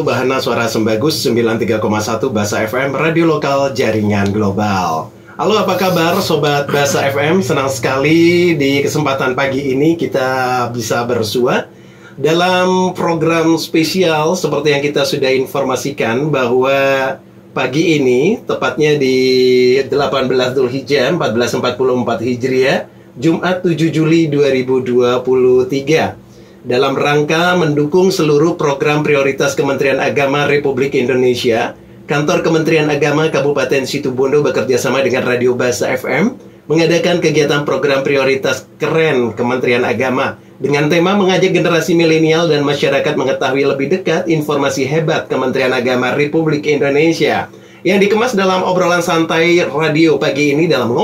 Bahana Suara Sembagus 93,1 Basa FM, radio lokal jaringan global. Halo, apa kabar Sobat Basa FM? Senang sekali di kesempatan pagi ini kita bisa bersua dalam program spesial seperti yang kita sudah informasikan bahwa pagi ini, tepatnya di 18 Dzulhijjah 1444 Hijriah, Jumat 7 Juli 2023. Dalam rangka mendukung seluruh program prioritas Kementerian Agama Republik Indonesia, Kantor Kementerian Agama Kabupaten Situbondo bekerjasama dengan Radio Basa FM mengadakan kegiatan program prioritas keren Kementerian Agama dengan tema mengajak generasi milenial dan masyarakat mengetahui lebih dekat informasi hebat Kementerian Agama Republik Indonesia yang dikemas dalam obrolan santai radio pagi ini dalam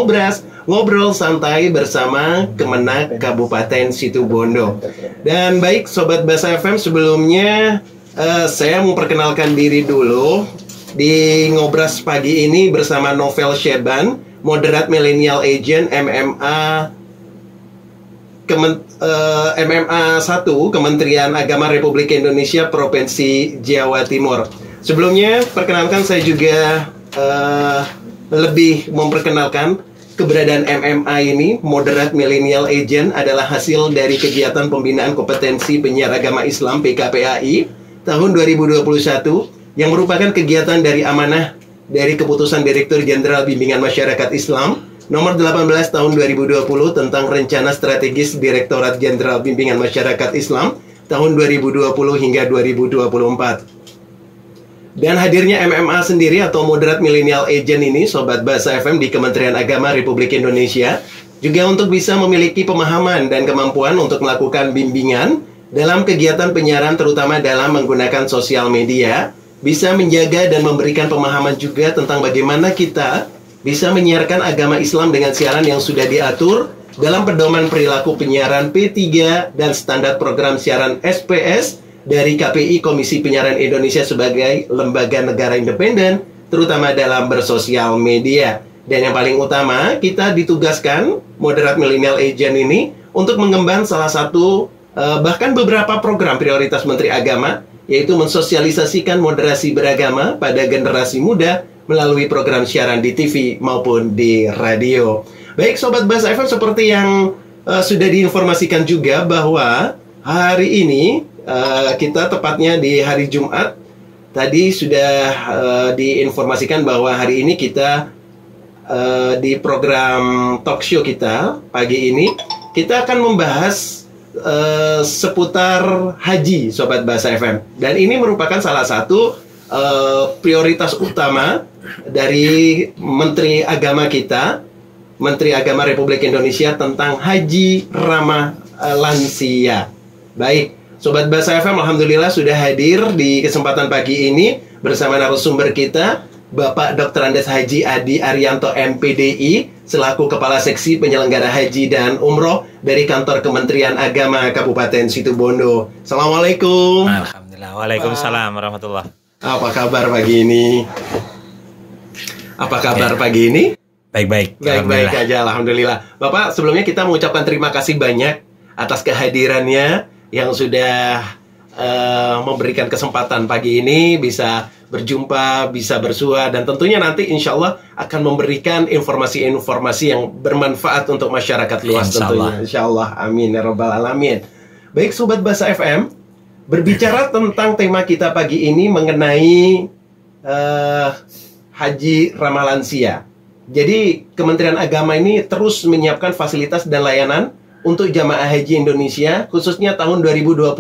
Ngobrol Santai bersama Kemenak Kabupaten Situbondo. Dan baik Sobat Basa FM, sebelumnya saya mau perkenalkan diri dulu. Di Ngobras pagi ini bersama Novel Syeban, Moderat Millennial Agent MMA MMA 1 Kementerian Agama Republik Indonesia Provinsi Jawa Timur. Sebelumnya, perkenalkan saya juga lebih memperkenalkan keberadaan MMA ini. Moderat Millennial Agent adalah hasil dari kegiatan pembinaan kompetensi penyiar agama Islam PKPAI tahun 2021 yang merupakan kegiatan dari amanah dari Keputusan Direktur Jenderal Bimbingan Masyarakat Islam Nomor 18 tahun 2020 tentang Rencana Strategis Direktorat Jenderal Bimbingan Masyarakat Islam tahun 2020 hingga 2024. Dan hadirnya MMA sendiri atau Moderat Millennial Agent ini, Sobat Basa FM, di Kementerian Agama Republik Indonesia juga untuk bisa memiliki pemahaman dan kemampuan untuk melakukan bimbingan dalam kegiatan penyiaran terutama dalam menggunakan sosial media, bisa menjaga dan memberikan pemahaman juga tentang bagaimana kita bisa menyiarkan agama Islam dengan siaran yang sudah diatur dalam Pedoman Perilaku Penyiaran P3 dan Standar Program Siaran SPS dari KPI Komisi Penyiaran Indonesia sebagai lembaga negara independen, terutama dalam bersosial media. Dan yang paling utama, kita ditugaskan Moderat Millennial Agent ini untuk mengemban salah satu bahkan beberapa program prioritas Menteri Agama, yaitu mensosialisasikan moderasi beragama pada generasi muda melalui program siaran di TV maupun di radio. Baik Sobat Basa FM, seperti yang sudah diinformasikan juga bahwa hari ini kita tepatnya di hari Jumat tadi sudah diinformasikan bahwa hari ini kita di program talk show kita pagi ini kita akan membahas seputar haji Sobat Basa FM, dan ini merupakan salah satu prioritas utama dari Menteri Agama kita, Menteri Agama Republik Indonesia, tentang haji ramah lansia. Baik Sobat Basa FM, alhamdulillah sudah hadir di kesempatan pagi ini bersama narasumber kita, Bapak Dr. Andes Haji Adi Arianto MPDI, selaku Kepala Seksi Penyelenggara Haji dan Umroh dari Kantor Kementerian Agama Kabupaten Situbondo. Assalamualaikum. Alhamdulillah. Waalaikumsalam warahmatullahi. Apa kabar pagi ini? Apa kabar pagi ini? Baik-baik. Baik-baik aja, alhamdulillah. Bapak, sebelumnya kita mengucapkan terima kasih banyak atas kehadirannya yang sudah memberikan kesempatan pagi ini bisa berjumpa, bisa bersua, dan tentunya nanti insya Allah akan memberikan informasi-informasi yang bermanfaat untuk masyarakat luas tentunya. Insya Allah, amin ya rabbal alamin. Baik Sobat Basa FM, berbicara tentang tema kita pagi ini mengenai haji ramah lansia. Jadi Kementerian Agama ini terus menyiapkan fasilitas dan layanan untuk jamaah haji Indonesia, khususnya tahun 2023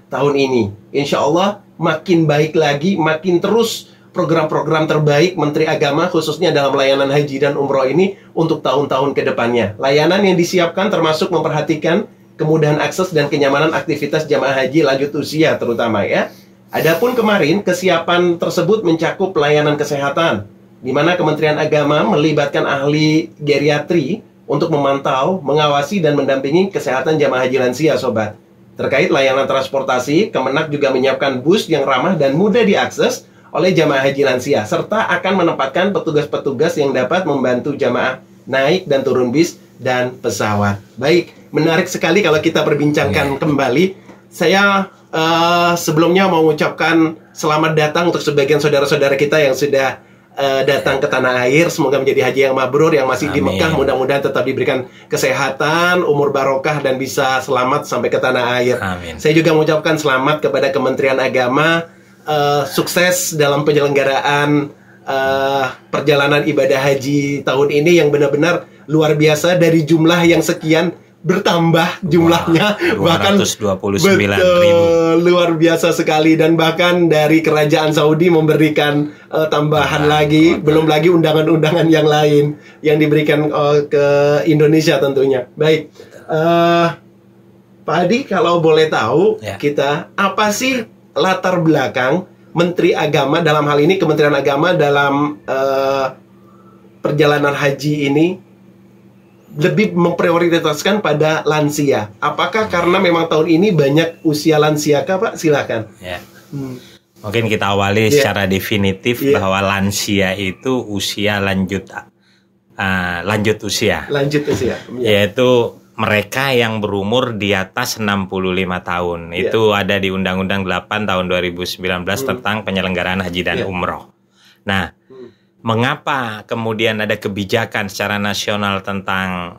tahun ini. Insya Allah makin baik lagi, makin terus program-program terbaik Menteri Agama khususnya dalam layanan haji dan umroh ini untuk tahun-tahun ke depannya. Layanan yang disiapkan termasuk memperhatikan kemudahan akses dan kenyamanan aktivitas jamaah haji lanjut usia terutama ya. Adapun kemarin kesiapan tersebut mencakup pelayanan kesehatan, di mana Kementerian Agama melibatkan ahli geriatri untuk memantau, mengawasi, dan mendampingi kesehatan jamaah haji lansia, Sobat. Terkait layanan transportasi, Kemenak juga menyiapkan bus yang ramah dan mudah diakses oleh jamaah haji lansia, serta akan menempatkan petugas-petugas yang dapat membantu jamaah naik dan turun bis dan pesawat. Baik, menarik sekali kalau kita perbincangkan kembali. Saya Sebelumnya mau mengucapkan selamat datang untuk sebagian saudara-saudara kita yang sudah datang ke tanah air. Semoga menjadi haji yang mabrur. Yang masih di Mekah, mudah-mudahan tetap diberikan kesehatan, umur barokah, dan bisa selamat sampai ke tanah air. Amin. Saya juga mengucapkan selamat kepada Kementerian Agama, sukses dalam penyelenggaraan perjalanan ibadah haji tahun ini yang benar-benar luar biasa. Dari jumlah yang sekian bertambah jumlahnya, bahkan 229.000. luar biasa sekali. Dan bahkan dari kerajaan Saudi memberikan tambahan lagi, belum lagi undangan-undangan yang lain yang diberikan ke Indonesia tentunya. Baik, Pak Adi, kalau boleh tahu kita, apa sih latar belakang Menteri Agama, dalam hal ini Kementerian Agama, dalam perjalanan haji ini lebih memprioritaskan pada lansia? Apakah karena memang tahun ini banyak usia lansia kah, Pak? Silakan. Ya. Mungkin kita awali secara definitif bahwa lansia itu usia lanjut usia. Lanjut usia. Yaitu mereka yang berumur di atas 65 tahun. Itu ada di Undang-Undang 8 tahun 2019 tentang penyelenggaraan haji dan umroh. Nah, mengapa kemudian ada kebijakan secara nasional tentang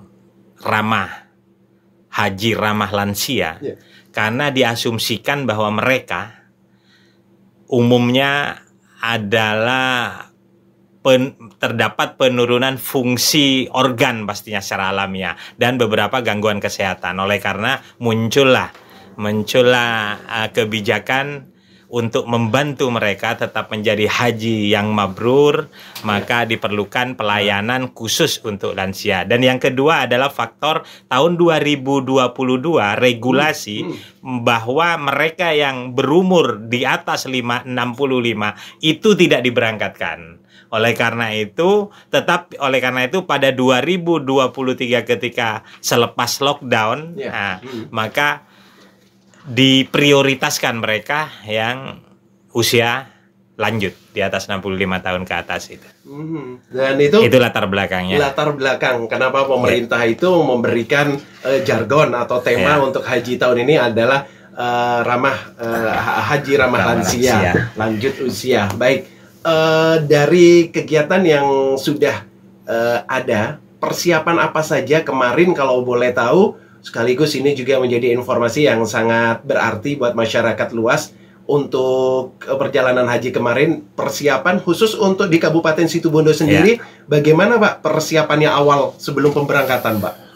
haji ramah lansia? Karena diasumsikan bahwa mereka umumnya adalah terdapat penurunan fungsi organ pastinya secara alamiah dan beberapa gangguan kesehatan. Oleh karena muncullah kebijakan untuk membantu mereka tetap menjadi haji yang mabrur, maka diperlukan pelayanan khusus untuk lansia. Dan yang kedua adalah faktor tahun 2022 regulasi bahwa mereka yang berumur di atas 65 itu tidak diberangkatkan. Oleh karena itu pada 2023 ketika selepas lockdown, maka diprioritaskan mereka yang usia lanjut di atas 65 tahun ke atas itu. Dan itu latar belakangnya. Latar belakang kenapa pemerintah itu memberikan jargon atau tema untuk haji tahun ini adalah haji ramah lansia, lanjut usia. Baik, dari kegiatan yang sudah ada, persiapan apa saja kemarin kalau boleh tahu? Sekaligus ini juga menjadi informasi yang sangat berarti buat masyarakat luas. Untuk perjalanan haji kemarin, persiapan khusus untuk di Kabupaten Situbondo sendiri, bagaimana Pak persiapannya awal sebelum pemberangkatan, Pak?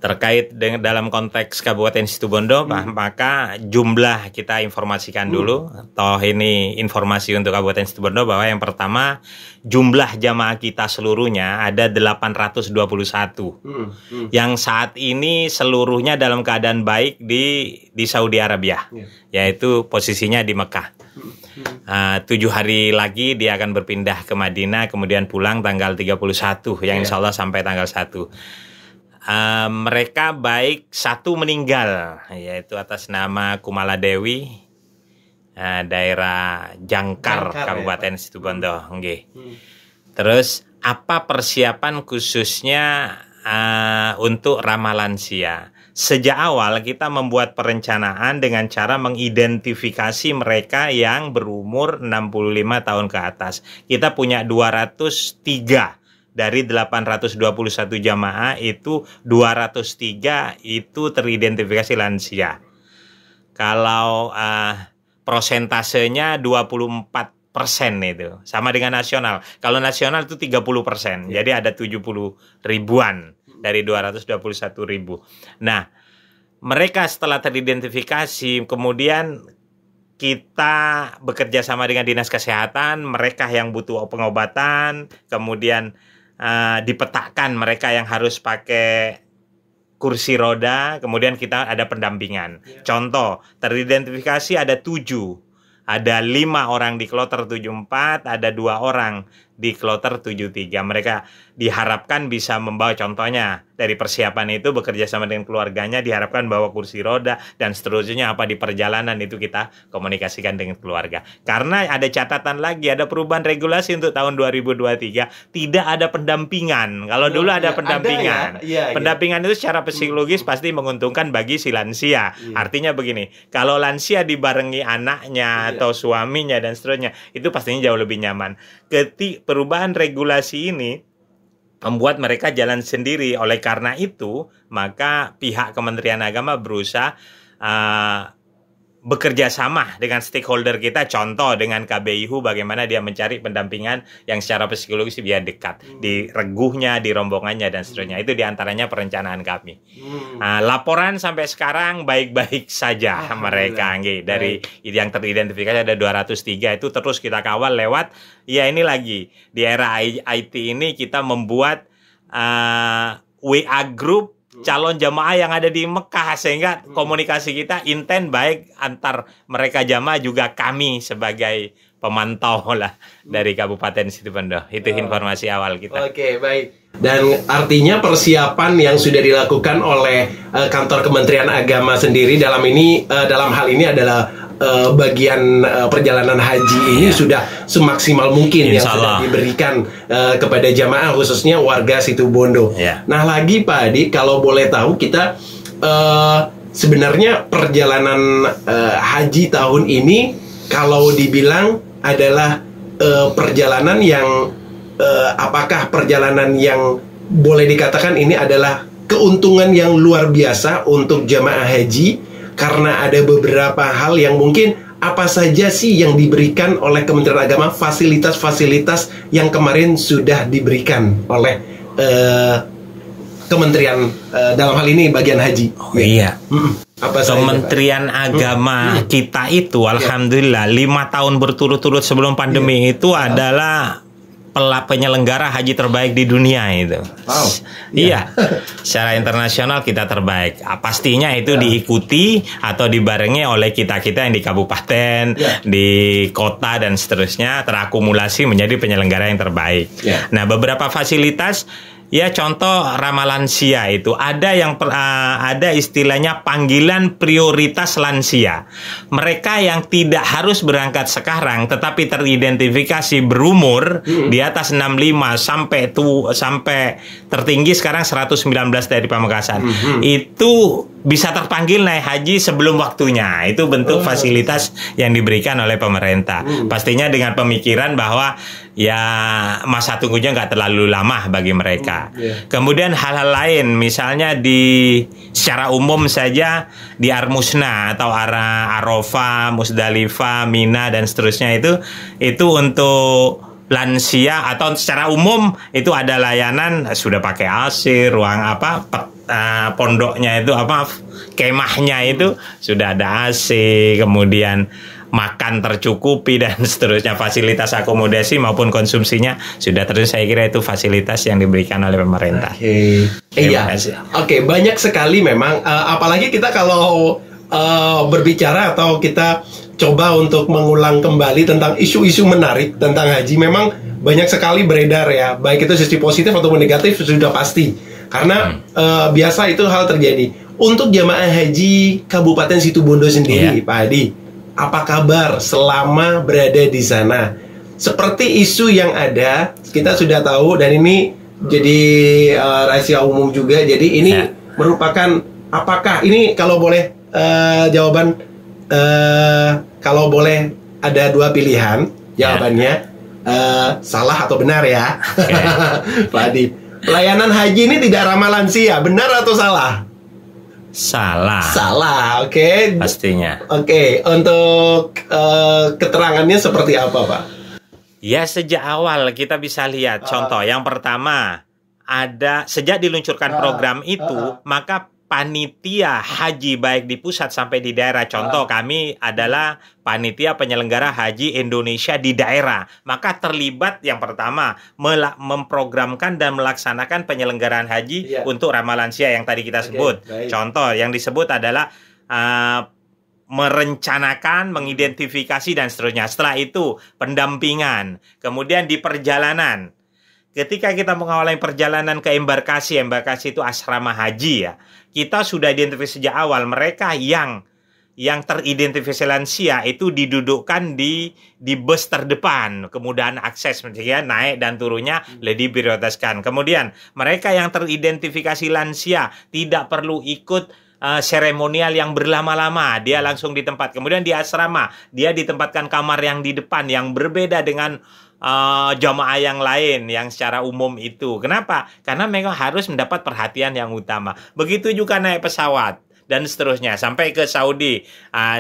Terkait dengan dalam konteks Kabupaten Situbondo, maka jumlah kita informasikan dulu. Toh ini informasi untuk Kabupaten Situbondo bahwa yang pertama, jumlah jamaah kita seluruhnya ada 821 yang saat ini seluruhnya dalam keadaan baik di Saudi Arabia, yaitu posisinya di Mekah. 7 hari lagi dia akan berpindah ke Madinah, kemudian pulang tanggal 31 yang insya Allah sampai tanggal 1. Mereka baik satu meninggal, yaitu atas nama Kumala Dewi, daerah Jangkar Kabupaten Situbondo. Terus apa persiapan khususnya untuk ramah lansia? Sejak awal kita membuat perencanaan dengan cara mengidentifikasi mereka yang berumur 65 tahun ke atas. Kita punya 203 dari 821 jamaah itu, 203 itu teridentifikasi lansia. Kalau prosentasenya 24% itu, sama dengan nasional. Kalau nasional itu 30%, jadi ada 70 ribuan dari 221 ribu. Nah, mereka setelah teridentifikasi, kemudian kita bekerja sama dengan Dinas Kesehatan, mereka yang butuh pengobatan, kemudian dipetakan mereka yang harus pakai kursi roda, kemudian kita ada pendampingan. Contoh, teridentifikasi ada 7. Ada 5 orang di kloter 74, ada 2 orang di kloter 73. Mereka diharapkan bisa membawa, contohnya dari persiapan itu bekerja sama dengan keluarganya, diharapkan bawa kursi roda dan seterusnya, apa di perjalanan itu kita komunikasikan dengan keluarga. Karena ada catatan lagi, ada perubahan regulasi untuk tahun 2023, tidak ada pendampingan. Kalau dulu ada pendampingan. Pendampingan itu secara psikologis pasti menguntungkan bagi si lansia. Artinya begini, kalau lansia dibarengi anaknya atau suaminya dan seterusnya, itu pastinya jauh lebih nyaman. Perubahan regulasi ini membuat mereka jalan sendiri. Oleh karena itu, maka pihak Kementerian Agama berusaha bekerja sama dengan stakeholder kita, contoh dengan KBIHU, bagaimana dia mencari pendampingan yang secara psikologis biar dekat di reguhnya, di rombongannya dan seterusnya. Itu diantaranya perencanaan kami. Laporan sampai sekarang baik-baik saja mereka, dari yang teridentifikasi ada 203, itu terus kita kawal lewat. Ya ini lagi di era IT ini kita membuat WA group calon jamaah yang ada di Mekah, sehingga komunikasi kita intens baik antar mereka jamaah juga kami sebagai pemantau lah dari Kabupaten Situbondo. Itu informasi awal kita. Oke, baik. Dan artinya persiapan yang sudah dilakukan oleh kantor Kementerian Agama sendiri dalam hal ini adalah bagian perjalanan haji ini sudah semaksimal mungkin yang sudah diberikan kepada jamaah, khususnya warga Situbondo. Nah lagi Pak Adi, kalau boleh tahu kita sebenarnya perjalanan haji tahun ini kalau dibilang adalah perjalanan yang apakah perjalanan yang boleh dikatakan ini adalah keuntungan yang luar biasa untuk jamaah haji, karena ada beberapa hal yang mungkin apa saja sih yang diberikan oleh Kementerian Agama, fasilitas-fasilitas yang kemarin sudah diberikan oleh Kementerian dalam hal ini bagian haji. Apa Kementerian Agama kita itu alhamdulillah 5 tahun berturut-turut sebelum pandemi itu adalah penyelenggara haji terbaik di dunia itu. Iya, secara internasional kita terbaik. Pastinya itu diikuti atau dibarengi oleh kita-kita yang di kabupaten, di kota dan seterusnya, terakumulasi menjadi penyelenggara yang terbaik. Nah, beberapa fasilitas, ya contoh ramah lansia itu ada istilahnya panggilan prioritas lansia. Mereka yang tidak harus berangkat sekarang tetapi teridentifikasi berumur di atas 65 sampai tertinggi sekarang 119 dari Pamekasan. Itu bisa terpanggil naik haji sebelum waktunya. Itu bentuk fasilitas yang diberikan oleh pemerintah. Pastinya dengan pemikiran bahwa ya masa tunggunya nggak terlalu lama bagi mereka. Kemudian hal-hal lain, misalnya secara umum saja di Armusna atau Arafah, Musdalifah, Mina dan seterusnya itu untuk lansia atau secara umum itu ada layanan sudah pakai AC, ruang pondoknya itu kemahnya itu sudah ada AC, kemudian makan tercukupi dan seterusnya, fasilitas akomodasi maupun konsumsinya sudah terus. Saya kira itu fasilitas yang diberikan oleh pemerintah. Banyak sekali memang, apalagi kita kalau berbicara atau kita coba untuk mengulang kembali tentang isu-isu menarik tentang haji, memang banyak sekali beredar ya, baik itu sisi positif ataupun negatif sudah pasti, karena biasa itu hal terjadi. Untuk jamaah haji Kabupaten Situbondo sendiri, Pak Adi, apa kabar selama berada di sana? Seperti isu yang ada, kita sudah tahu dan ini jadi rahasia umum juga. Jadi ini merupakan, apakah ini kalau boleh jawaban, kalau boleh ada 2 pilihan jawabannya, salah atau benar ya, Pak Adi. Pelayanan haji ini tidak ramah lansia, benar atau salah? Salah, oke. Pastinya. Oke, untuk keterangannya seperti apa, Pak? Ya, sejak awal kita bisa lihat contoh. Yang pertama, sejak diluncurkan program itu, maka panitia haji baik di pusat sampai di daerah. Contoh kami adalah panitia penyelenggara haji Indonesia di daerah. Maka terlibat yang pertama memprogramkan dan melaksanakan penyelenggaraan haji untuk ramah lansia yang tadi kita sebut. Contoh yang disebut adalah merencanakan, mengidentifikasi dan seterusnya. Setelah itu pendampingan, kemudian di perjalanan ketika kita mengawali perjalanan ke embarkasi itu asrama haji ya, kita sudah identifikasi sejak awal mereka yang teridentifikasi lansia itu didudukkan di bus terdepan, kemudahan akses misalnya naik dan turunnya lebih diprioritaskan. Kemudian mereka yang teridentifikasi lansia tidak perlu ikut seremonial yang berlama-lama, dia langsung di tempat. Kemudian di asrama dia ditempatkan kamar yang di depan yang berbeda dengan jamaah yang lain yang secara umum itu. Kenapa? Karena mereka harus mendapat perhatian yang utama. Begitu juga naik pesawat dan seterusnya sampai ke Saudi,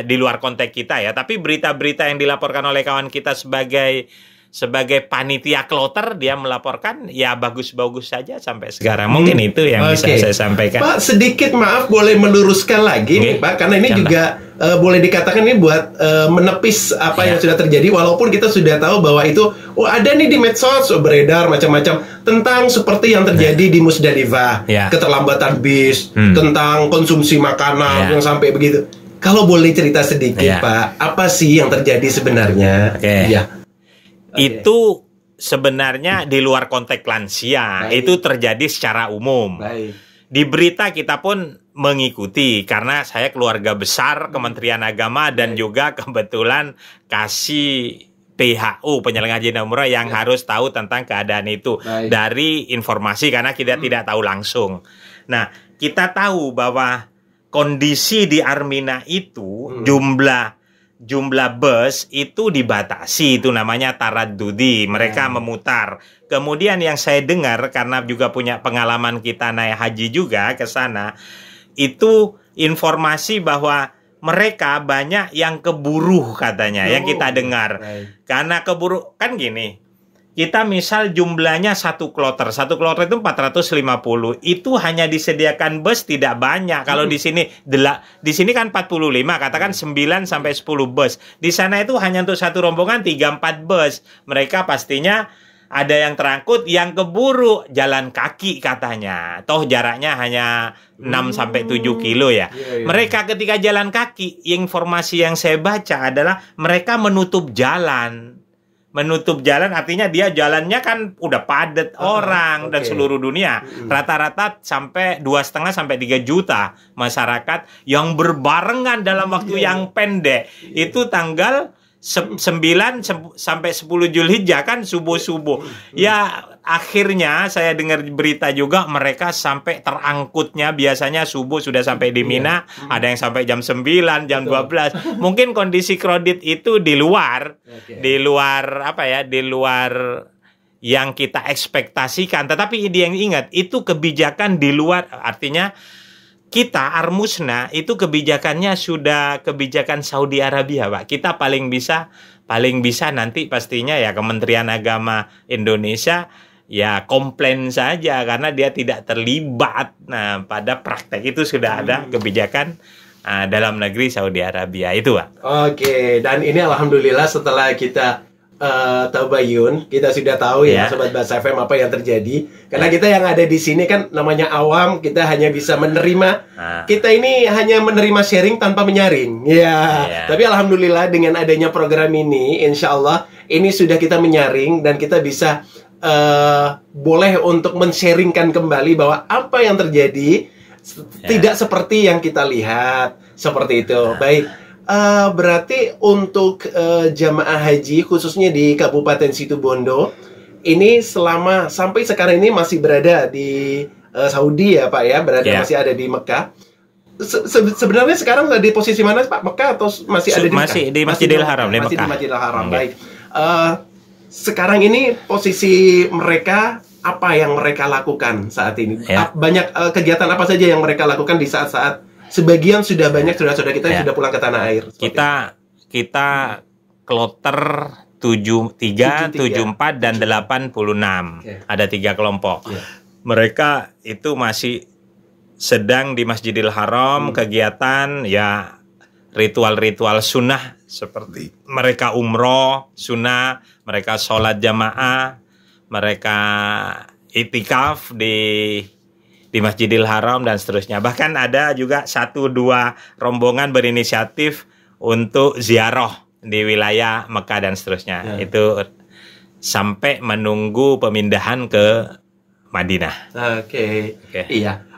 di luar konteks kita ya. Tapi berita-berita yang dilaporkan oleh kawan kita sebagai panitia kloter, dia melaporkan ya bagus-bagus saja sampai sekarang. Mungkin itu yang bisa saya sampaikan. Pak, sedikit maaf boleh meluruskan lagi nih Pak, karena ini juga boleh dikatakan ini buat menepis apa yang sudah terjadi, walaupun kita sudah tahu bahwa itu ada nih di medsos beredar macam-macam tentang seperti yang terjadi di Musdalifah, keterlambatan bis, tentang konsumsi makanan yang sampai begitu. Kalau boleh cerita sedikit Pak, apa sih yang terjadi sebenarnya? Itu sebenarnya di luar konteks lansia. Itu terjadi secara umum. Di berita kita pun mengikuti karena saya keluarga besar Kementerian Agama dan juga kebetulan kasih PHU penyelenggara haji dan umrah yang harus tahu tentang keadaan itu dari informasi karena kita tidak tahu langsung. Nah, kita tahu bahwa kondisi di Armina itu jumlah bus itu dibatasi, itu namanya taraddudi, mereka memutar. Kemudian yang saya dengar karena juga punya pengalaman kita naik haji juga ke sana, itu informasi bahwa mereka banyak yang keburu katanya, yang kita dengar. Karena keburu, kan gini, kita misal jumlahnya satu kloter itu 450, itu hanya disediakan bus tidak banyak. Kalau di sini kan 45, katakan 9 sampai 10 bus. Di sana itu hanya untuk satu rombongan 3-4 bus. Mereka pastinya ada yang terangkut, yang keburu jalan kaki katanya. Toh jaraknya hanya 6 sampai 7 kilo ya. Mereka ketika jalan kaki, informasi yang saya baca adalah mereka menutup jalan. Menutup jalan artinya dia jalannya kan udah padat orang dan seluruh dunia. Rata-rata sampai 2,5 sampai 3 juta masyarakat yang berbarengan dalam waktu yang pendek. Itu tanggal 9 sampai 10 Zulhijjah kan subuh-subuh. Ya akhirnya saya dengar berita juga mereka sampai terangkutnya biasanya subuh sudah sampai di Mina, ada yang sampai jam 9, jam 12. Mungkin kondisi kredit itu di luar yang kita ekspektasikan. Tetapi yang ingat itu kebijakan di luar, artinya kita Armusna itu kebijakannya sudah kebijakan Saudi Arabia, Pak. Kita paling bisa nanti pastinya ya Kementerian Agama Indonesia ya komplain saja karena dia tidak terlibat. Nah, pada praktek itu sudah ada kebijakan dalam negeri Saudi Arabia itu, Pak. Oke, dan ini alhamdulillah setelah kita tabayun, kita sudah tahu ya Sobat Bahasa FM apa yang terjadi. Karena kita yang ada di sini kan namanya awam, kita hanya bisa menerima. Kita ini hanya menerima sharing tanpa menyaring. Tapi alhamdulillah dengan adanya program ini, insya Allah ini sudah kita menyaring dan kita bisa boleh untuk men-sharingkan kembali bahwa apa yang terjadi tidak seperti yang kita lihat. Seperti itu. Baik. Berarti untuk jamaah haji khususnya di Kabupaten Situbondo ini sampai sekarang ini masih berada di Saudi ya Pak ya, masih ada di Mekah. Sebenarnya sekarang di posisi mana Pak? Mekah atau masih ada di Mekah? Masih di Masjidil Haram, di Mekah. Masih di Masjidil Haram. Baik. Sekarang ini posisi mereka apa yang mereka lakukan saat ini? Banyak kegiatan apa saja yang mereka lakukan di saat-saat sebagian sudah banyak saudara-saudara kita yang sudah pulang ke tanah air. Kita kloter 73, 74 dan 86. Ada 3 kelompok. Mereka itu masih sedang di Masjidil Haram kegiatan ya ritual-ritual sunnah seperti mereka umroh sunnah, mereka sholat jamaah, mereka itikaf di Masjidil Haram dan seterusnya. Bahkan ada juga 1-2 rombongan berinisiatif untuk ziarah di wilayah Mekah dan seterusnya. Itu sampai menunggu pemindahan ke Madinah. Oke. Oke. Iya.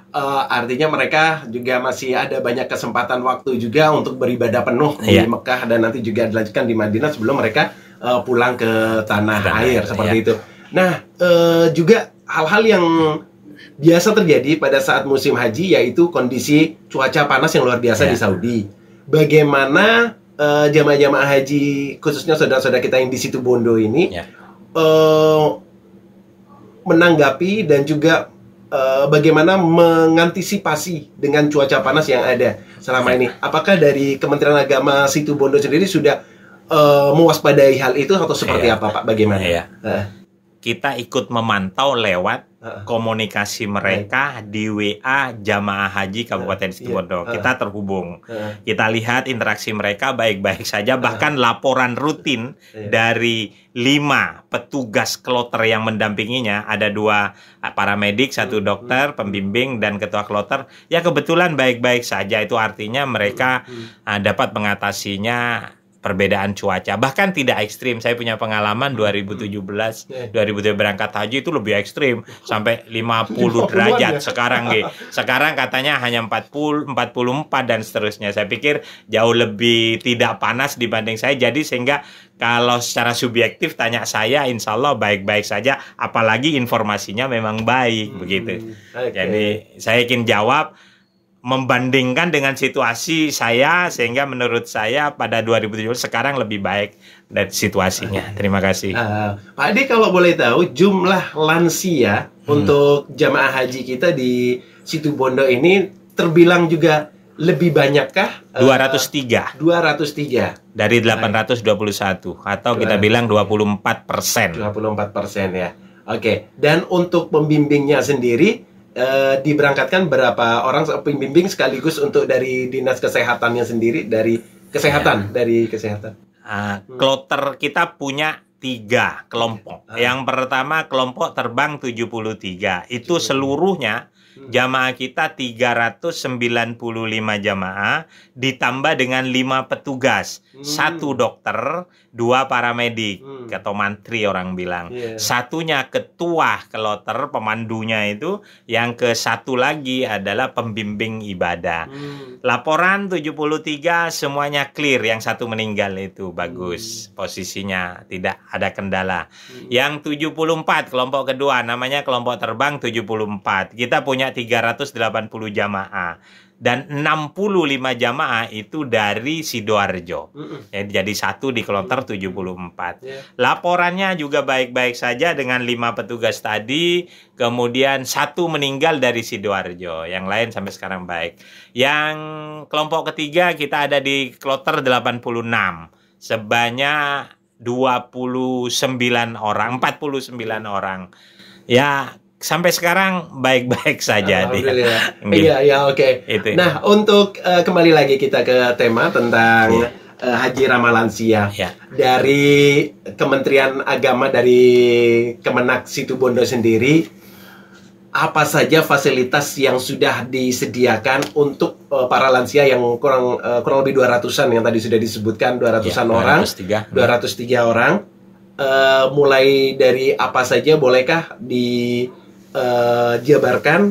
Artinya mereka juga masih ada banyak kesempatan waktu juga untuk beribadah penuh di Iya. Mekah dan nanti juga dilanjutkan di Madinah sebelum mereka pulang ke tanah air seperti iya. itu. Nah, juga hal-hal yang biasa terjadi pada saat musim haji yaitu kondisi cuaca panas yang luar biasa di Saudi. Bagaimana jamaah-jamaah haji khususnya saudara-saudara kita yang di situ Bondo ini menanggapi dan juga bagaimana mengantisipasi dengan cuaca panas yang ada selama ini? Apakah dari Kementerian Agama situ Bondo sendiri sudah mewaspadai hal itu atau seperti apa, Pak? Bagaimana? Kita ikut memantau lewat komunikasi mereka di WA Jamaah Haji Kabupaten Situbondo. Kita terhubung. Kita lihat interaksi mereka baik-baik saja. Bahkan laporan rutin dari 5 petugas kloter yang mendampinginya. Ada 2 paramedik, 1 dokter, pembimbing, dan ketua kloter. Ya kebetulan baik-baik saja. Itu artinya mereka dapat mengatasinya perbedaan cuaca, bahkan tidak ekstrim. Saya punya pengalaman 2017 berangkat haji itu lebih ekstrim sampai 50 derajat sekarang sekarang katanya hanya 40, 44 dan seterusnya. Saya pikir jauh lebih tidak panas dibanding saya, jadi sehingga kalau secara subjektif tanya saya, insya Allah baik-baik saja, apalagi informasinya memang baik begitu. Jadi saya ingin jawab membandingkan dengan situasi saya, sehingga menurut saya pada 2017 sekarang lebih baik dari situasinya. Terima kasih. Pak Adi, kalau boleh tahu jumlah lansia untuk jamaah haji kita di situ Bondo ini terbilang juga lebih banyakkah? 203. 203 dari 821 atau kita bilang 24%. 24% ya. Oke. Dan untuk pembimbingnya sendiri diberangkatkan berapa orang pembimbing sekaligus untuk dari dinas kesehatannya sendiri, dari kesehatan kloter kita punya 3 kelompok. Yang pertama kelompok terbang 73. Itu seluruhnya jamaah kita 395 jamaah ditambah dengan 5 petugas, 1 dokter, 2 paramedik atau mantri orang bilang. Satunya ketua kloter, pemandunya itu, yang ke 1 lagi adalah pembimbing ibadah. Laporan 73 semuanya clear, yang 1 meninggal itu bagus posisinya, tidak ada kendala. Yang 74 kelompok kedua namanya kelompok terbang 74. Kita punya 380 jamaah dan 65 jamaah itu dari Sidoarjo. Jadi 1 di kloter 74. Laporannya juga baik-baik saja dengan 5 petugas tadi, kemudian 1 meninggal dari Sidoarjo, yang lain sampai sekarang baik. Yang kelompok ketiga kita ada di kloter 86 sebanyak 49 orang. Ya, sampai sekarang baik-baik saja dia. Iya, oke. Nah, untuk kembali lagi kita ke tema tentang Haji Ramah Lansia. Dari Kementerian Agama, dari Kemenak situ Bondo sendiri, apa saja fasilitas yang sudah disediakan untuk para lansia yang kurang lebih 200-an yang tadi sudah disebutkan, 200-an orang, 203 orang. Mulai dari apa saja, bolehkah dijabarkan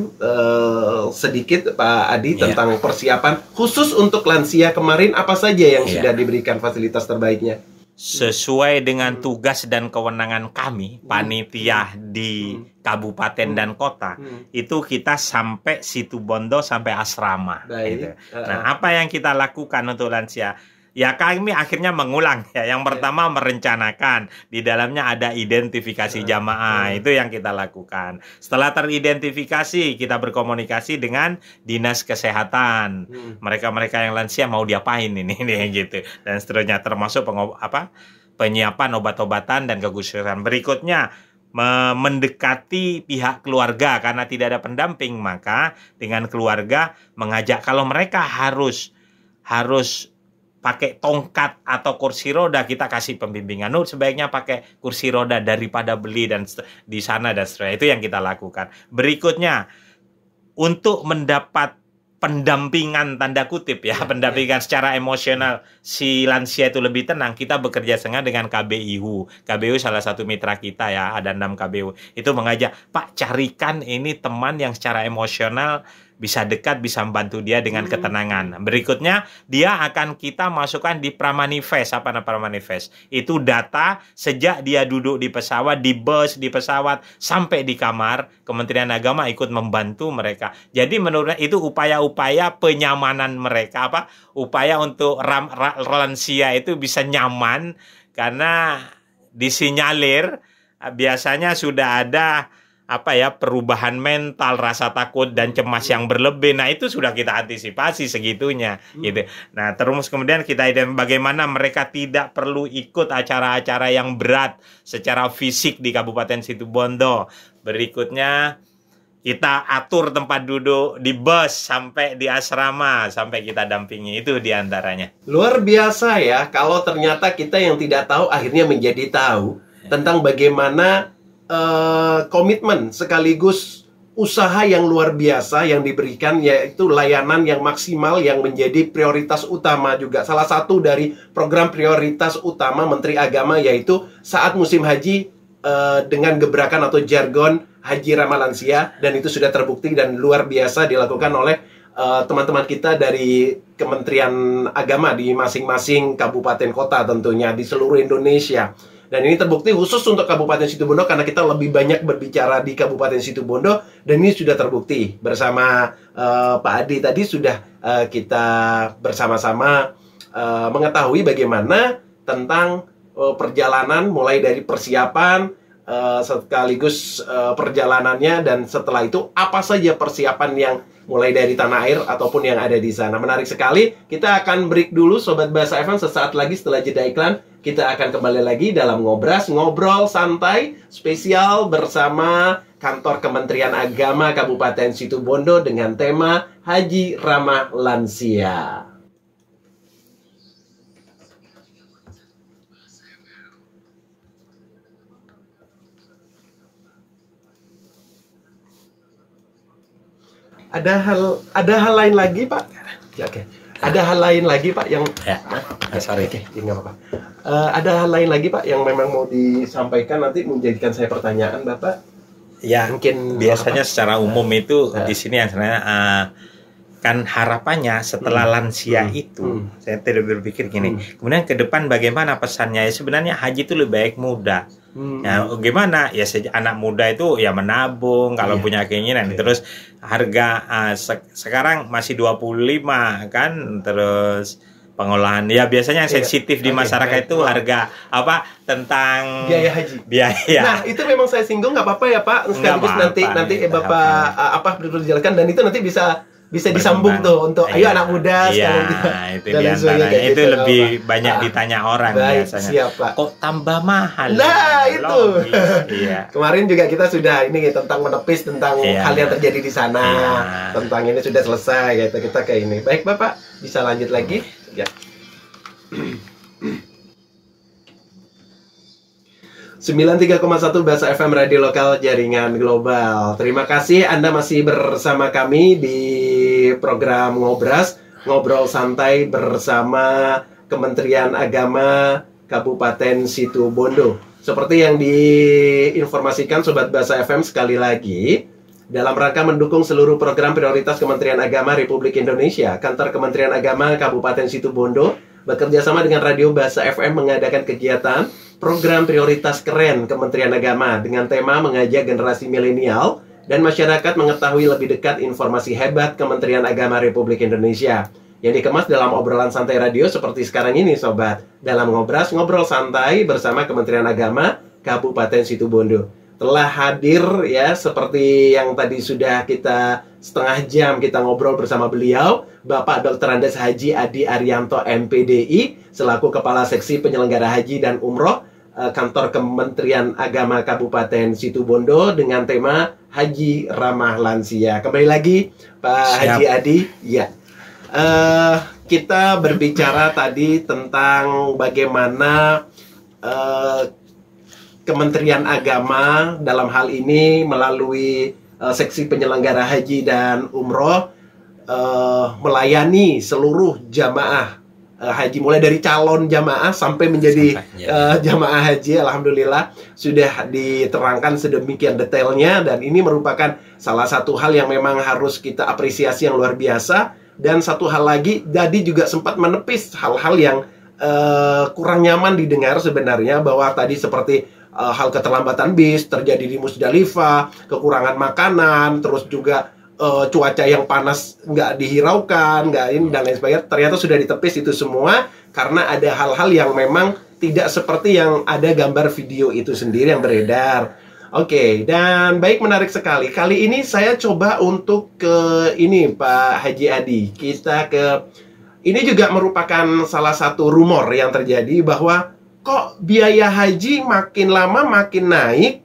sedikit Pak Adi tentang persiapan khusus untuk lansia kemarin, apa saja yang sudah diberikan fasilitas terbaiknya? Sesuai dengan tugas dan kewenangan kami, panitia di kabupaten dan kota, itu kita sampai situ Bondo, sampai asrama. Nah, apa yang kita lakukan untuk lansia? Ya, kami akhirnya mengulang ya. Yang pertama merencanakan, di dalamnya ada identifikasi jamaah, itu yang kita lakukan. Setelah teridentifikasi, kita berkomunikasi dengan dinas kesehatan. Mereka-mereka yang lansia mau diapain ini gitu, dan seterusnya, termasuk penyiapan obat-obatan dan kekhususan. Berikutnya mendekati pihak keluarga, karena tidak ada pendamping, maka dengan keluarga mengajak, kalau mereka harus pakai tongkat atau kursi roda, kita kasih pembimbingan. Sebaiknya pakai kursi roda daripada beli dan di sana dan seterusnya. Itu yang kita lakukan. Berikutnya, untuk mendapat pendampingan tanda kutip ya, pendampingan secara emosional si lansia itu lebih tenang, kita bekerja sama dengan KBIU. KBIU salah satu mitra kita ya, ada 6 KBIU. Itu mengajak, Pak, carikan ini teman yang secara emosional bisa dekat, bisa membantu dia dengan ketenangan. Berikutnya, dia akan kita masukkan di pramanifest. Apa nama pramanifest? Itu data sejak dia duduk di pesawat, di bus, di pesawat, sampai di kamar, Kementerian Agama ikut membantu mereka. Jadi menurut itu upaya-upaya penyamanan mereka, upaya untuk lansia itu bisa nyaman, karena disinyalir biasanya sudah ada perubahan mental, rasa takut dan cemas yang berlebih. Nah, itu sudah kita antisipasi segitunya gitu. Nah, terus kemudian kita bagaimana mereka tidak perlu ikut acara-acara yang berat secara fisik di Kabupaten Situbondo. Berikutnya kita atur tempat duduk di bus sampai di asrama, sampai kita dampingi. Itu diantaranya. Luar biasa ya, kalau ternyata kita yang tidak tahu akhirnya menjadi tahu tentang bagaimana komitmen sekaligus usaha yang luar biasa yang diberikan, yaitu layanan yang maksimal yang menjadi prioritas utama juga. Salah satu dari program prioritas utama Menteri Agama yaitu saat musim haji dengan gebrakan atau jargon Haji Ramah Lansia, dan itu sudah terbukti dan luar biasa dilakukan oleh teman-teman kita dari Kementerian Agama di masing-masing kabupaten kota, tentunya di seluruh Indonesia. Dan ini terbukti khusus untuk Kabupaten Situbondo karena kita lebih banyak berbicara di Kabupaten Situbondo, dan ini sudah terbukti. Bersama Pak Adi tadi sudah kita bersama-sama mengetahui bagaimana tentang perjalanan mulai dari persiapan sekaligus perjalanannya, dan setelah itu apa saja persiapan yang mulai dari tanah air ataupun yang ada di sana. Menarik sekali. Kita akan break dulu Sobat Bahasa FM. Sesaat lagi setelah jeda iklan, kita akan kembali lagi dalam Ngobras, ngobrol santai spesial bersama Kantor Kementerian Agama Kabupaten Situbondo dengan tema Haji Ramah Lansia. Ada hal lain lagi, Pak? Ya, oke. Ada hal lain lagi, Pak, yang sorry. Oke, nggak apa-apa. Ada hal lain lagi, Pak, yang memang mau disampaikan, nanti menjadikan saya pertanyaan, Bapak? Ya, mungkin biasanya secara umum itu di sini yang sebenarnya kan harapannya setelah lansia itu, saya tidak berpikir gini. Kemudian ke depan bagaimana pesannya? Ya, sebenarnya haji itu lebih baik muda. Nah, gimana? Ya anak muda itu ya menabung kalau punya keinginan. Terus harga sekarang masih 25 kan, terus pengolahan ya biasanya yang sensitif di masyarakat itu harga tentang biaya haji. Biaya. Nah, itu memang saya singgung, nggak apa-apa ya, Pak. Sekaligus nanti Bapak dijelaskan, dan itu nanti bisa disambung tuh untuk ayo anak muda sekarang kita. Itu diantaranya itu gitu, lebih banyak ditanya orang biasanya. Siap, Pak. Kok tambah mahal? Nah, itu. Iya. Kemarin juga kita sudah ini tentang menepis tentang hal yang terjadi di sana. Tentang ini sudah selesai gitu. Kita ke ini. Baik, Bapak, bisa lanjut lagi? Ya. 93,1 Bahasa FM Radio Lokal Jaringan Global. Terima kasih Anda masih bersama kami di program Ngobras, ngobrol santai bersama Kementerian Agama Kabupaten Situbondo. Seperti yang diinformasikan Sobat Bahasa FM sekali lagi, dalam rangka mendukung seluruh program prioritas Kementerian Agama Republik Indonesia, Kantor Kementerian Agama Kabupaten Situbondo bekerja sama dengan Radio Bahasa FM mengadakan kegiatan program prioritas keren Kementerian Agama dengan tema mengajak generasi milenial dan masyarakat mengetahui lebih dekat informasi hebat Kementerian Agama Republik Indonesia yang dikemas dalam obrolan santai radio seperti sekarang ini, Sobat. Dalam Ngobras, ngobrol santai bersama Kementerian Agama Kabupaten Situbondo. Telah hadir ya, seperti yang tadi sudah kita setengah jam kita ngobrol bersama beliau, Bapak Dr. Andes Haji Adi Arianto MPDI selaku Kepala Seksi Penyelenggara Haji dan Umroh Kantor Kementerian Agama Kabupaten Situbondo dengan tema Haji Ramah Lansia. Kembali lagi Pak Haji Adi. Ya, kita berbicara tadi tentang bagaimana Kementerian Agama dalam hal ini melalui Seksi Penyelenggara Haji dan Umroh melayani seluruh jamaah haji, mulai dari calon jamaah sampai menjadi jamaah haji. Alhamdulillah sudah diterangkan sedemikian detailnya, dan ini merupakan salah satu hal yang memang harus kita apresiasi yang luar biasa. Dan satu hal lagi, tadi juga sempat menepis hal-hal yang kurang nyaman didengar sebenarnya, bahwa tadi seperti hal keterlambatan bis terjadi di Musdalifah, kekurangan makanan, terus juga cuaca yang panas nggak dihiraukan, nggak ini dan lain sebagainya. Ternyata sudah ditepis itu semua karena ada hal-hal yang memang tidak seperti yang ada gambar video itu sendiri yang beredar. Oke, dan baik, menarik sekali. Kali ini saya coba untuk ke ini Pak Haji Adi. Kita ke ini juga merupakan salah satu rumor yang terjadi, bahwa kok biaya haji makin lama makin naik,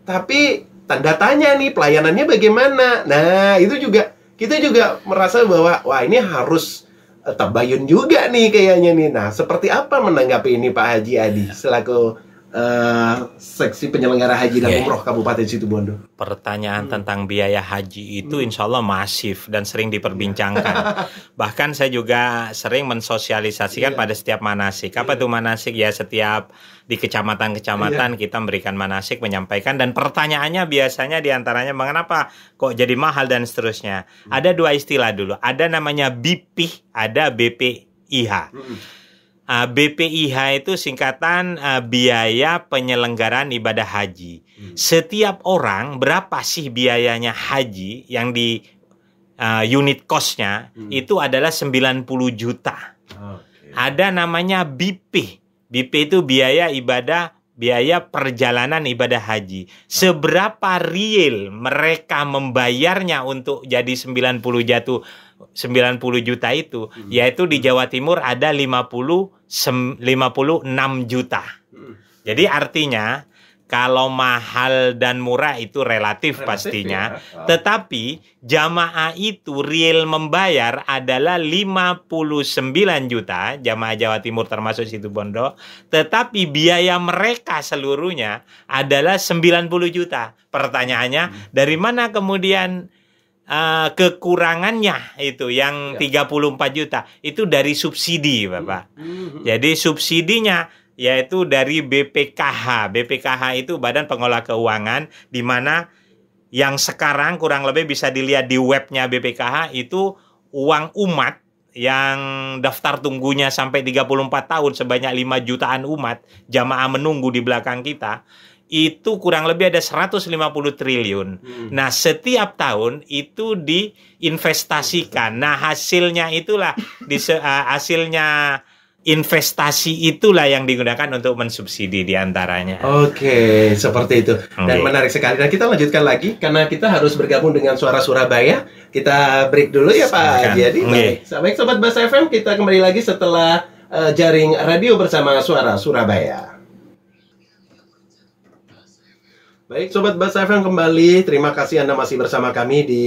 tapi tanda tanya nih pelayanannya bagaimana. Nah, itu juga kita juga merasa bahwa wah, ini harus tabayun juga nih kayaknya nih. Nah, seperti apa menanggapi ini Pak Haji Adi selaku seksi penyelenggara haji dan umroh Kabupaten Situbondo? Pertanyaan tentang biaya haji itu insya Allah masif dan sering diperbincangkan. Bahkan saya juga sering mensosialisasikan pada setiap manasik. Apa itu manasik? Ya, setiap di kecamatan-kecamatan kita memberikan manasik, menyampaikan, dan pertanyaannya biasanya diantaranya mengapa kok jadi mahal dan seterusnya. Ada dua istilah dulu. Ada namanya BPIH, ada BPIH. BPIH itu singkatan biaya penyelenggaraan ibadah haji. Setiap orang berapa sih biayanya haji yang di unit cost-nya itu adalah 90 juta. Ada namanya BP. BP itu biaya perjalanan ibadah haji. Seberapa real mereka membayarnya untuk jadi 90 juta itu, yaitu di Jawa Timur ada 56 juta. Jadi artinya kalau mahal dan murah itu relatif pastinya, tetapi jamaah itu real membayar adalah 59 juta, jamaah Jawa Timur termasuk Situbondo, tetapi biaya mereka seluruhnya adalah 90 juta. Pertanyaannya, dari mana kemudian kekurangannya itu yang 34 juta? Itu dari subsidi, Bapak. Jadi subsidinya yaitu dari BPKH. BPKH itu Badan Pengelola Keuangan, di mana yang sekarang kurang lebih bisa dilihat di webnya BPKH itu uang umat yang daftar tunggunya sampai 34 tahun, sebanyak 5 jutaan umat jamaah menunggu di belakang kita. Itu kurang lebih ada 150 triliun. Nah, setiap tahun itu diinvestasikan. Nah, hasilnya itulah hasilnya investasi itulah yang digunakan untuk mensubsidi diantaranya. Oke, seperti itu. Dan menarik sekali. Dan kita lanjutkan lagi karena kita harus bergabung dengan Suara Surabaya. Kita break dulu ya Pak. Jadi baik Sobat Bas FM, kita kembali lagi setelah jaring radio bersama Suara Surabaya. Baik, Sobat Bas FM kembali. Terima kasih Anda masih bersama kami di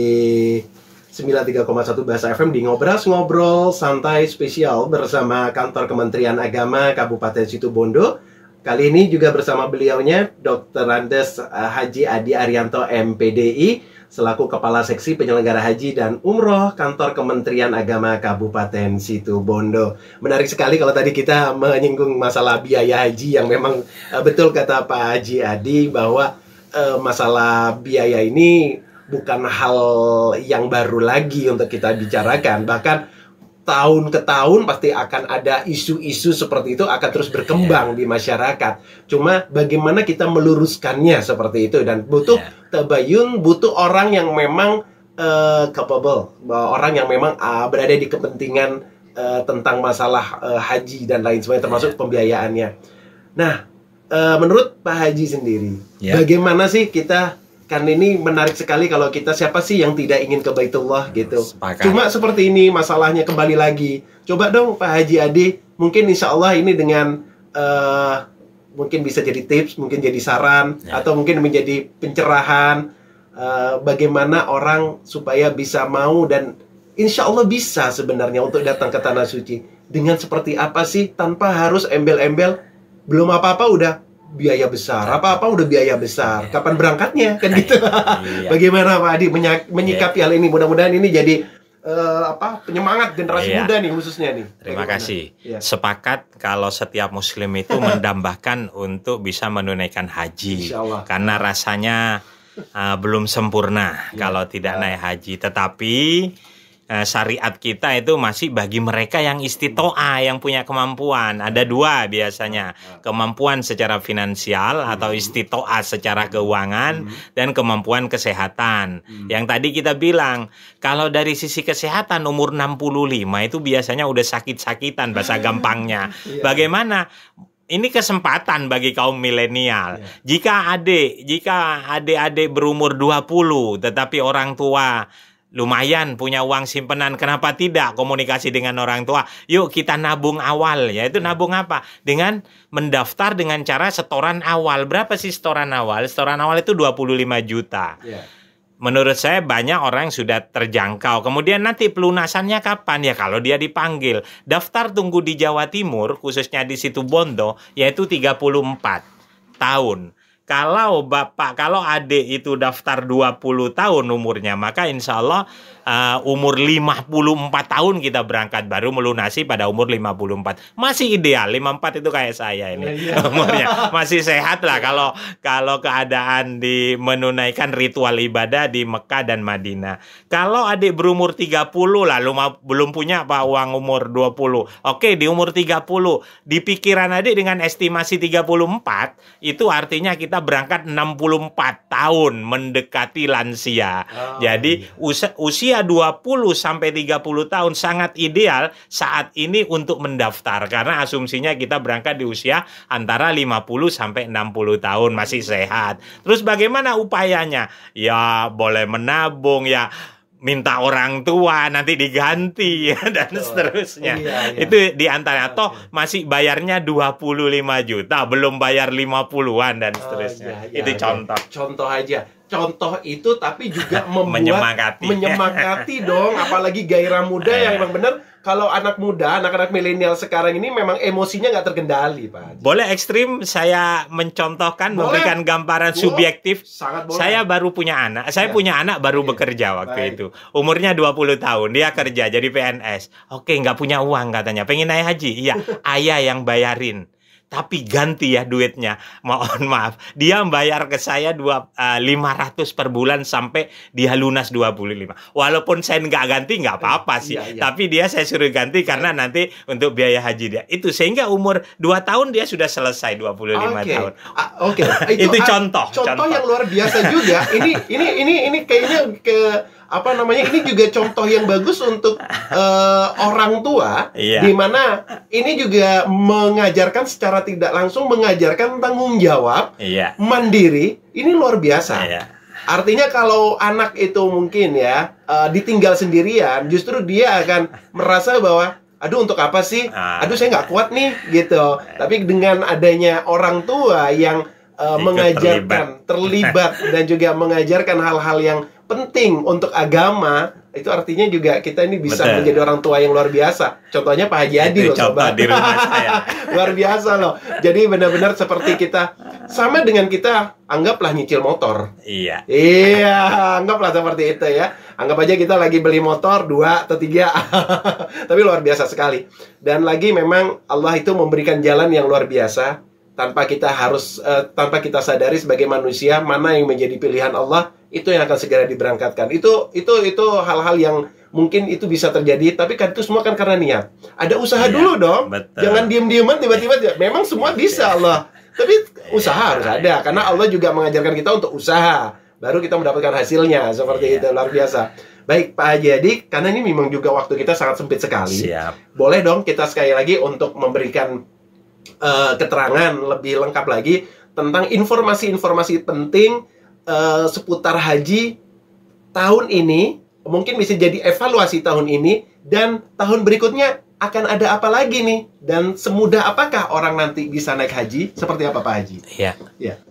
93,1 Bas FM di Ngobrol Santai Spesial bersama Kantor Kementerian Agama Kabupaten Situbondo. Kali ini juga bersama beliaunya Dr. Andes Haji Adi Arianto MPDI selaku Kepala Seksi Penyelenggara Haji dan Umroh Kantor Kementerian Agama Kabupaten Situbondo. Menarik sekali kalau tadi kita menyinggung masalah biaya haji yang memang betul kata Pak Haji Adi bahwa masalah biaya ini bukan hal yang baru lagi untuk kita bicarakan. Bahkan tahun ke tahun pasti akan ada isu-isu seperti itu akan terus berkembang di masyarakat. Cuma bagaimana kita meluruskannya seperti itu, dan butuh tabayun, butuh orang yang memang capable, orang yang memang berada di kepentingan tentang masalah haji dan lain sebagainya, termasuk pembiayaannya. Nah, menurut Pak Haji sendiri, bagaimana sih kita, kan ini menarik sekali kalau kita, siapa sih yang tidak ingin ke Baitullah gitu. Cuma seperti ini masalahnya kembali lagi. Coba dong Pak Haji Adi, mungkin insya Allah ini dengan mungkin bisa jadi tips, mungkin jadi saran, atau mungkin menjadi pencerahan bagaimana orang supaya bisa mau dan insya Allah bisa sebenarnya untuk datang ke Tanah Suci. Dengan seperti apa sih, tanpa harus embel-embel, belum apa-apa udah biaya besar, apa-apa udah biaya besar. Kapan berangkatnya kan gitu. Bagaimana Pak Adi menyikapi hal ini? Mudah-mudahan ini jadi penyemangat generasi muda nih khususnya nih. Terima kasih. Ya. Sepakat kalau setiap muslim itu mendambakan untuk bisa menunaikan haji. Karena rasanya belum sempurna kalau tidak naik haji. Tetapi syariat kita itu masih bagi mereka yang istitoah, yang punya kemampuan. Ada dua biasanya, kemampuan secara finansial atau istitoah secara keuangan, dan kemampuan kesehatan. Yang tadi kita bilang, kalau dari sisi kesehatan umur 65 itu biasanya udah sakit-sakitan bahasa gampangnya. Bagaimana? Ini kesempatan bagi kaum milenial. Jika adik-adik berumur 20 tetapi orang tua lumayan punya uang simpenan, kenapa tidak komunikasi dengan orang tua? Yuk kita nabung awal, yaitu nabung apa? Dengan mendaftar dengan cara setoran awal. Berapa sih setoran awal? Setoran awal itu 25 juta. Menurut saya banyak orang yang sudah terjangkau. Kemudian nanti pelunasannya kapan? Ya kalau dia dipanggil. Daftar tunggu di Jawa Timur, khususnya di Situbondo, yaitu 34 tahun. Kalau adik itu daftar 20 tahun umurnya, maka insya Allah umur 54 tahun kita berangkat, baru melunasi pada umur 54. Masih ideal, 54 itu kayak saya ini umurnya. Masih sehat lah kalau keadaan menunaikan ritual ibadah di Mekah dan Madinah. Kalau adik berumur 30 lalu belum punya uang umur 20. Oke, di umur 30, di pikiran adik dengan estimasi 34, itu artinya kita berangkat 64 tahun mendekati lansia. Jadi usia 20 sampai 30 tahun sangat ideal saat ini untuk mendaftar, karena asumsinya kita berangkat di usia antara 50 sampai 60 tahun, masih sehat. Terus bagaimana upayanya? Ya boleh menabung, ya minta orang tua nanti diganti dan seterusnya. Itu diantara, toh masih bayarnya 25 juta, belum bayar 50-an dan seterusnya. Itu contoh. Contoh aja. Contoh itu tapi juga membuat menyemangati dong, apalagi gairah muda yang memang benar. Kalau anak muda, anak-anak milenial sekarang ini memang emosinya nggak terkendali, Pak. Boleh ekstrim saya mencontohkan, memberikan gambaran subjektif. Saya baru punya anak. Saya punya anak baru bekerja waktu itu. Umurnya 20 tahun. Dia kerja jadi PNS. Oke, nggak punya uang katanya. Pengen naik haji. Iya, ayah yang bayarin. Tapi ganti ya duitnya. Mohon maaf, dia bayar ke saya 500 per bulan sampai dia lunas 25. Walaupun saya nggak ganti nggak apa-apa sih. Tapi dia saya suruh ganti karena nanti untuk biaya haji dia. Itu sehingga umur 2 tahun dia sudah selesai 25 tahun. Itu contoh yang luar biasa juga. Ini kayaknya ini juga contoh yang bagus untuk orang tua, di mana ini juga mengajarkan secara tidak langsung, mengajarkan tanggung jawab, mandiri. Ini luar biasa. Artinya kalau anak itu mungkin ditinggal sendirian, justru dia akan merasa bahwa aduh, untuk apa sih? Aduh, saya nggak kuat nih gitu. Tapi dengan adanya orang tua yang mengajarkan, terlibat dan juga mengajarkan hal-hal yang penting untuk agama, itu artinya juga kita ini bisa menjadi orang tua yang luar biasa. Contohnya Pak Haji Adi loh, sobat. Di rumah saya. Luar biasa loh. Jadi benar-benar seperti kita, sama dengan kita, anggaplah nyicil motor. Iya, anggaplah seperti itu ya. Anggap aja kita lagi beli motor 2 atau 3. Tapi luar biasa sekali. Dan lagi memang Allah itu memberikan jalan yang luar biasa, tanpa kita sadari sebagai manusia mana yang menjadi pilihan Allah, itu yang akan segera diberangkatkan. Itu hal-hal yang mungkin itu bisa terjadi, tapi kan itu semua kan karena niat. Ada usaha dulu dong. Jangan diem-dieman tiba-tiba. Memang semua bisa Allah, tapi usaha harus ada, karena Allah juga mengajarkan kita untuk usaha, baru kita mendapatkan hasilnya. Seperti itu, luar biasa. Baik Pak Haji Adi, karena ini memang juga waktu kita sangat sempit sekali. Boleh dong kita sekali lagi untuk memberikan keterangan lebih lengkap lagi tentang informasi-informasi penting seputar haji tahun ini, mungkin bisa jadi evaluasi tahun ini, dan tahun berikutnya akan ada apa lagi nih, dan semudah apakah orang nanti bisa naik haji? Seperti apa Pak Haji?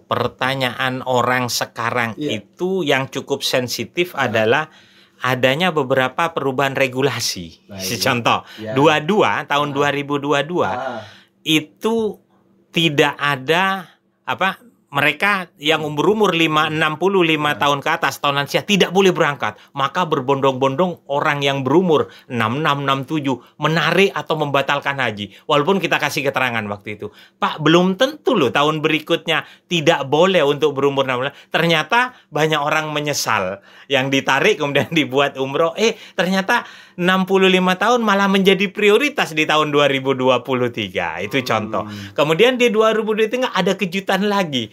Pertanyaan orang sekarang itu yang cukup sensitif adalah adanya beberapa perubahan regulasi. Contoh, 22 tahun 2022 itu tidak ada mereka yang umur 65 tahun ke atas, tahun lansia, tidak boleh berangkat. Maka berbondong-bondong orang yang berumur 66, 67 menarik atau membatalkan haji. Walaupun kita kasih keterangan waktu itu, Pak, belum tentu loh tahun berikutnya tidak boleh untuk berumur 66. Ternyata banyak orang menyesal. Yang ditarik kemudian dibuat umroh, ternyata 65 tahun malah menjadi prioritas di tahun 2023. Itu contoh. Kemudian di 2023 ada kejutan lagi.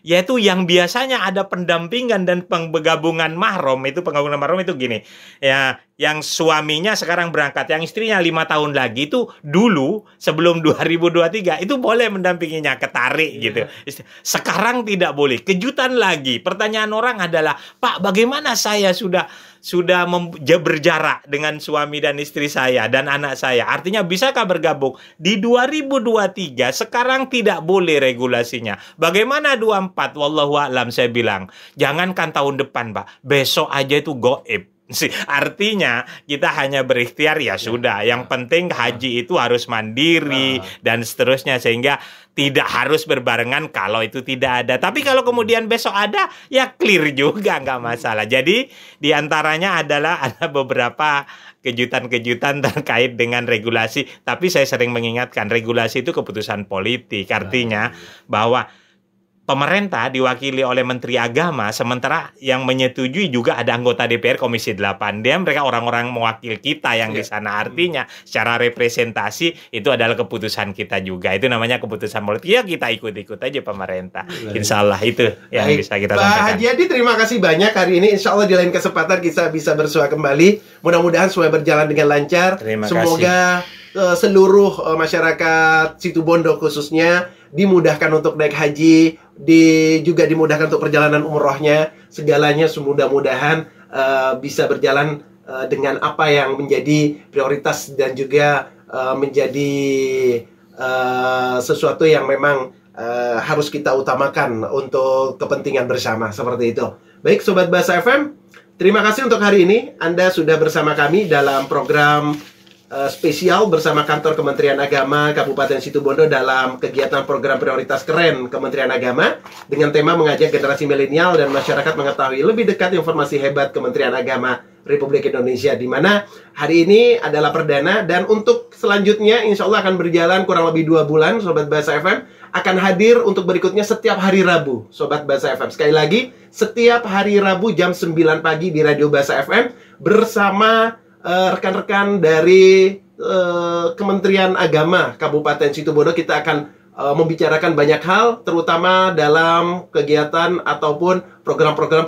Yaitu yang biasanya ada pendampingan dan penggabungan mahram. Itu penggabungan mahram itu gini. Ya, yang suaminya sekarang berangkat, yang istrinya 5 tahun lagi, itu dulu sebelum 2023 itu boleh mendampinginya, ketarik gitu. Sekarang tidak boleh. Kejutan lagi. Pertanyaan orang adalah, Pak, bagaimana saya sudah berjarak dengan suami dan istri saya dan anak saya? Artinya bisakah bergabung? Di 2023 sekarang tidak boleh regulasinya. Bagaimana 24? Wallahu a'lam, saya bilang. Jangankan tahun depan, Pak. Besok aja itu goib. Artinya kita hanya berikhtiar, ya sudah. Yang penting haji itu harus mandiri dan seterusnya, sehingga tidak harus berbarengan kalau itu tidak ada. Tapi kalau kemudian besok ada, ya clear juga, nggak masalah. Jadi diantaranya adalah ada beberapa kejutan-kejutan terkait dengan regulasi. Tapi saya sering mengingatkan, regulasi itu keputusan politik. Artinya bahwa pemerintah diwakili oleh Menteri Agama, sementara yang menyetujui juga ada anggota DPR Komisi 8. Mereka orang-orang mewakil kita yang di sana. Artinya secara representasi itu adalah keputusan kita juga. Itu namanya keputusan politik. Ya kita ikut-ikut aja pemerintah. Insya Allah itu yang bisa kita sampaikan. Pak Haji Adi, terima kasih banyak hari ini. Insya Allah di lain kesempatan kita bisa bersua kembali. Mudah-mudahan semua berjalan dengan lancar. Semoga seluruh masyarakat Situbondo khususnya dimudahkan untuk naik haji, juga dimudahkan untuk perjalanan umrohnya, segalanya semudah-mudahan bisa berjalan dengan apa yang menjadi prioritas dan juga menjadi sesuatu yang memang harus kita utamakan untuk kepentingan bersama, seperti itu. Baik, Sobat Bahasa FM, terima kasih untuk hari ini. Anda sudah bersama kami dalam program spesial bersama Kantor Kementerian Agama Kabupaten Situbondo dalam kegiatan program prioritas keren Kementerian Agama dengan tema mengajak generasi milenial dan masyarakat mengetahui lebih dekat informasi hebat Kementerian Agama Republik Indonesia, di mana hari ini adalah perdana, dan untuk selanjutnya insya Allah akan berjalan kurang lebih 2 bulan. Sobat Bahasa FM akan hadir untuk berikutnya setiap hari Rabu. Sobat Bahasa FM, sekali lagi, setiap hari Rabu jam 9 pagi di Radio Bahasa FM bersama rekan-rekan dari Kementerian Agama Kabupaten Situbondo. Kita akan membicarakan banyak hal, terutama dalam kegiatan ataupun program-program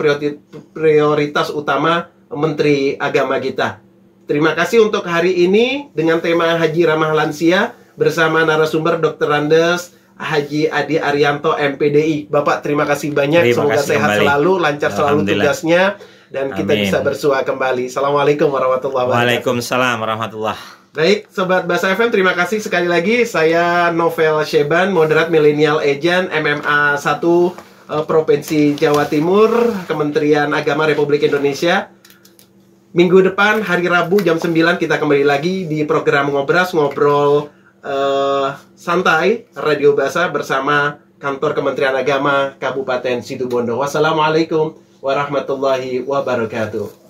prioritas utama Menteri Agama kita. Terima kasih untuk hari ini dengan tema Haji Ramah Lansia bersama narasumber Dr. Andes Haji Adi Arianto, MPDI. Bapak, terima kasih banyak. Semoga sehat selalu, lancar selalu tugasnya, dan kita bisa bersua kembali. Assalamualaikum warahmatullahi wabarakatuh. Waalaikumsalam warahmatullahi. Baik, Sobat Bahasa FM, terima kasih sekali lagi. Saya Novel Syeban, moderat Millennial Agent MMA 1 Provinsi Jawa Timur, Kementerian Agama Republik Indonesia. Minggu depan, hari Rabu jam 9, kita kembali lagi di program Ngobrol Santai Radio Bahasa bersama Kantor Kementerian Agama Kabupaten Situbondo. Wassalamualaikum warahmatullahi wabarakatuh.